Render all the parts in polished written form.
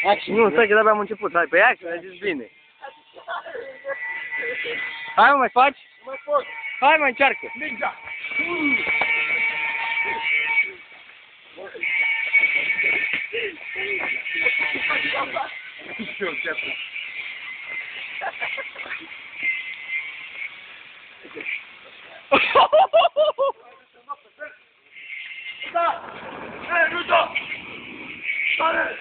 Action. Nu, stai că de-abia am început. Hai, pe action, ai zis bine. Hai, mă, mai faci? Nu mai pot. Hai, mai încearcă. Ninja. Da! Hai, nu da! Sare!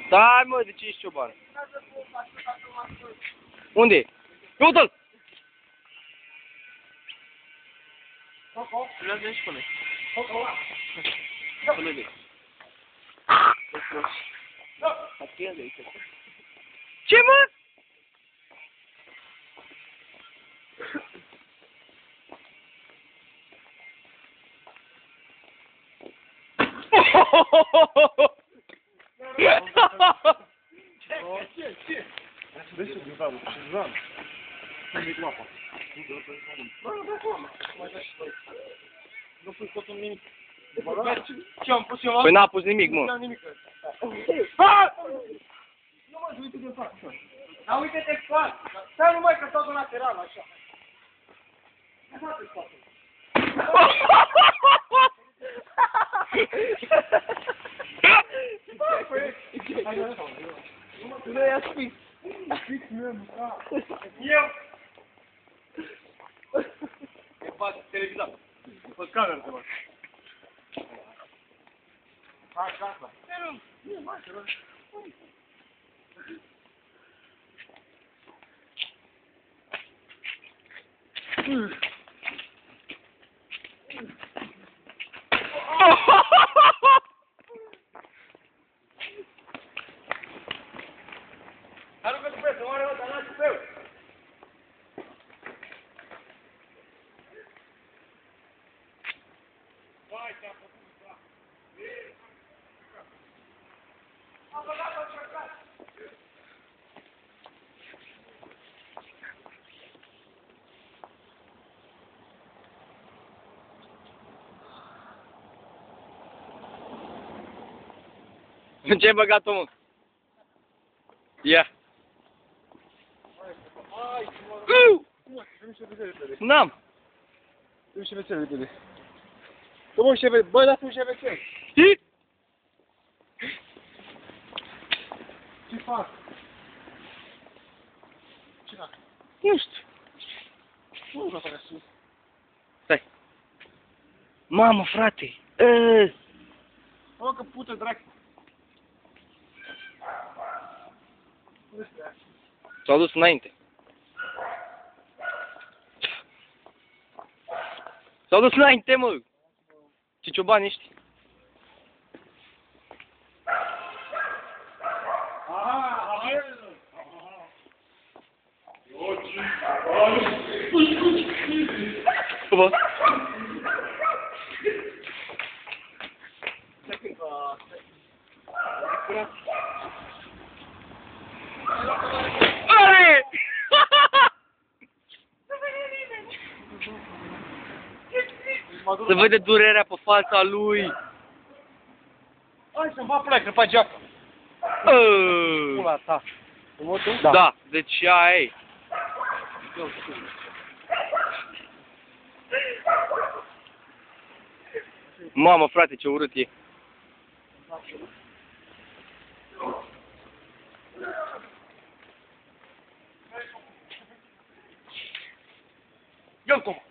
Stai, mă, de ce ești cioban? Unde e? Uite-l! Vreau să-și spune. Spune-le. Ce, mă? Ce? Vezi ce din vană, ce vană. Nu-mi cu apa. Nu pui totul nimic. Ce am pus eu? Păi n-a pus nimic, mă. Nu nimic. Nu mă, uite de fac. Dar uite-te în spate. Stai numai că tot un lateral, așa. Nu i-a spus. Eu! E faci televizor. Pe cameră te fac. Hai, gata. Aruncă-ți pe să moare ăsta, lași pe eu. Vai, te-am făcut, da. Am băgat-o încercat. În ce ai băgat-o, mă? Ia. N-am. Du și vețel repede. Du și vețel. Băi, lasă-mi și vețel. Știi? Ce fac? Ce fac? Nu știu. Nu vreau să fac sus. Stai. Mamă, frate. Mă, că pută dracu. S-au dus înainte. S-au dus înainte, mă! Ce cioban ești? Bă! Are! Se vede durerea pe fața lui. Hai să-mi va pleacă pe geacă. Pula ta. Da. Deci aia e. Mamă, frate, ce urât e. Ia-l, Toma.